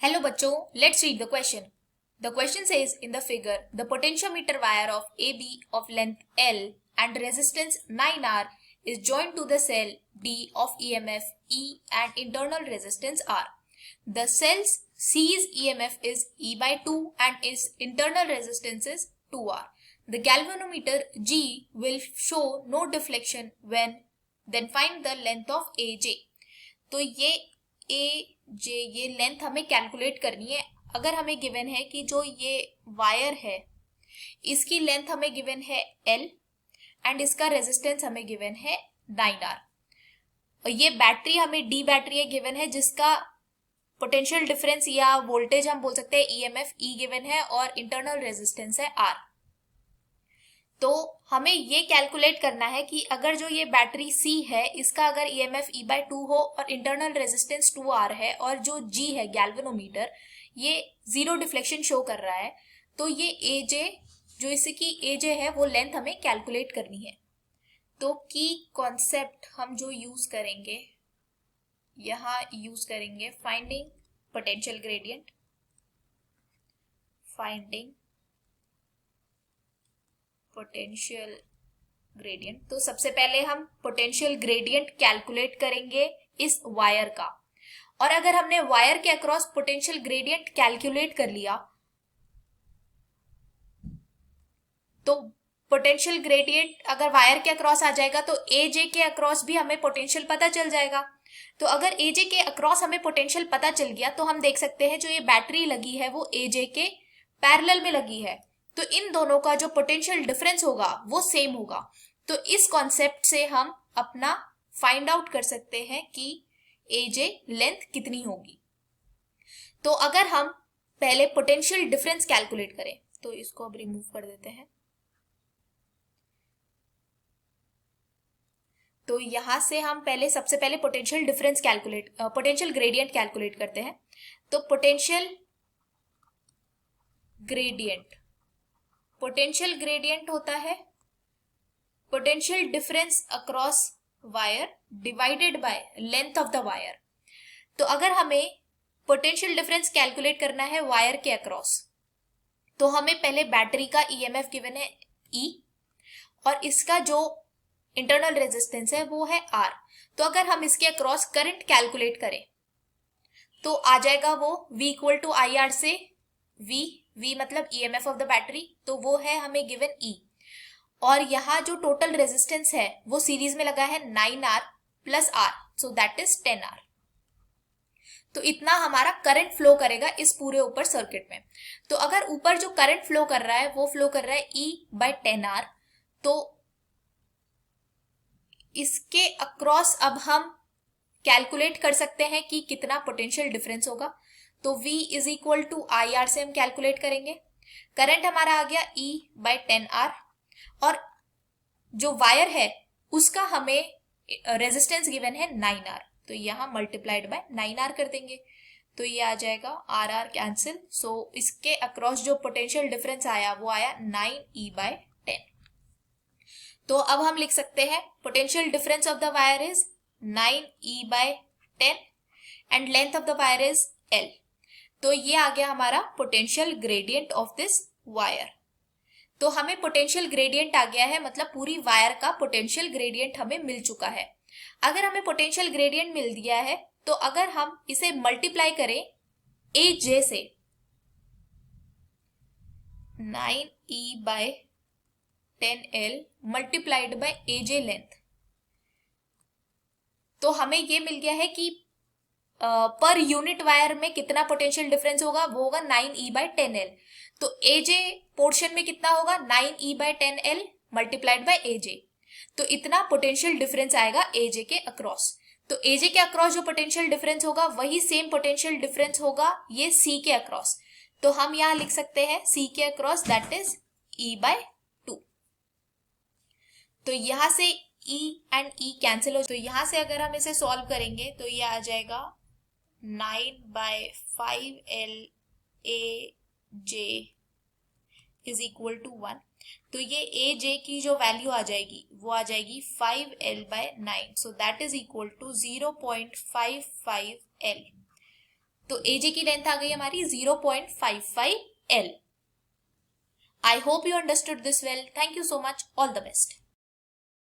Hello bachcho, let's read the question. The question says in the figure, the potentiometer wire of AB of length L and resistance 9R is joined to the cell D of EMF E and internal resistance R. The cell's C's EMF is E by 2 and its internal resistance is 2R. The galvanometer G will show no deflection when then find the length of AJ. तो ये AJ ये length हमें calculate करनी है। अगर हमें given है कि जो ये वायर है इसकी लेंथ हमें गिवन है L एंड इसका रेजिस्टेंस हमें गिवन है 9R और ये बैटरी हमें D बैटरी है गिवन है जिसका पोटेंशियल डिफरेंस या वोल्टेज हम बोल सकते हैं EMF E गिवन है और इंटरनल रेजिस्टेंस है R। तो हमें ये कैलकुलेट करना है कि अगर जो ये बैटरी C है इसका अगर EMF E by 2 हो और इंटरनल रेजिस्टेंस 2R है और जो G है गैल्वेनोमीटर ये जीरो डिफ्लेक्शन शो कर रहा है, तो ये AJ जो इसकी AJ है वो लेंथ हमें कैलकुलेट करनी है। तो की कॉन्सेप्ट हम जो यूज करेंगे यहाँ यूज करेंगे finding potential gradient, finding potential gradient. तो सबसे पहले हम पोटेंशियल ग्रेडियंट कैलकुलेट करेंगे इस वायर का, और अगर हमने वायर के अक्रॉस पोटेंशियल ग्रेडियंट कैलकुलेट कर लिया तो पोटेंशियल ग्रेडियंट अगर वायर के अक्रॉस आ जाएगा तो AJ के अक्रॉस भी हमें पोटेंशियल पता चल जाएगा। तो अगर AJ के अक्रॉस हमें पोटेंशियल पता चल गया तो हम देख सकते हैं जो ये बैटरी लगी है वो AJ के पैरेलल में लगी है, तो इन दोनों का जो पोटेंशियल डिफरेंस होगा वो सेम होगा। तो इस कॉन्सेप्ट से हम अपना फाइंड आउट कर सकते हैं कि AJ लेंथ कितनी होगी। तो अगर हम पहले पोटेंशियल डिफरेंस कैलकुलेट करें तो इसको अब रिमूव कर देते हैं। तो यहां से हम सबसे पहले potential difference potential gradient calculate करते हैं। तो पोटेंशियल ग्रेडियंट होता है potential difference across wire divided by length of the wire. तो अगर हमें पोटेंशियल डिफरेंस कैलकुलेट करना है वायर के अक्रॉस तो हमें पहले बैटरी का EMF गिवन है E और इसका जो इंटरनल रेजिस्टेंस है वो है R। तो अगर हम इसके अक्रॉस करंट कैलकुलेट करें तो आ जाएगा वो V इक्वल टू IR से V मतलब EMF ऑफ द बैटरी, तो वो है हमें गिवन E और यहाँ जो टोटल रेजिस्टेंस है वो सीरीज में लगा है 9R plus R, so that is 10R। तो इतना हमारा करंट फ्लो करेगा इस पूरे ऊपर सर्किट में। तो अगर ऊपर जो करंट फ्लो कर रहा है वो फ्लो कर रहा है E by 10R, तो इसके अक्रॉस अब हम कैलकुलेट कर सकते हैं कि कितना पोटेंशियल डिफरेंस होगा। तो V is equal to IR से हम कैलकुलेट करेंगे। करंट हमारा आ गया E by 10R और जो वायर है उसका हमें रेजिस्टेंस गिवन है 9R, तो यहाँ मल्टीप्लाइड बाय 9R कर देंगे तो ये आ जाएगा RR कैंसिल। सो इसके अक्रॉस जो पोटेंशियल डिफरेंस आया वो आया 9E by 10। तो अब हम लिख सकते हैं potential difference of the wire is 9E by 10 and length of the wire is L। तो ये आ गया हमारा potential gradient of this wire. तो हमें पोटेंशियल ग्रेडियंट आ गया है, मतलब पूरी वायर का पोटेंशियल ग्रेडियंट हमें मिल चुका है। अगर हमें पोटेंशियल ग्रेडियंट मिल दिया है तो अगर हम इसे मल्टीप्लाई करें AJ से 9E by 10L multiplied by AJ length, तो हमें ये मिल गया है कि पर यूनिट वायर में कितना पोटेंशियल डिफरेंस होगा, वो होगा 9E by 10L। तो AJ पोर्शन में कितना होगा 9E by 10L multiplied by AJ, तो इतना पोटेंशियल डिफरेंस आएगा AJ के अक्रॉस। तो AJ के अक्रॉस जो पोटेंशियल डिफरेंस होगा वही सेम पोटेंशियल डिफरेंस होगा ये C के अक्रॉस। तो हम यहाँ लिख सकते हैं C के across that is E by 2। तो यहाँ से E एंड E कैंसिल हो, तो यहाँ से अगर हम इसे सॉल्व करेंगे तो ये आ जाएगा 9 by 5L AJ is equal to 1। तो ये AJ की जो वैल्यू आ जाएगी वो आ जाएगी 5L by 9, so that is equal to 0.55L। तो AJ की लेंथ आ गई हमारी 0.55 L. I hope you understood this well. Thank you so much. All the best.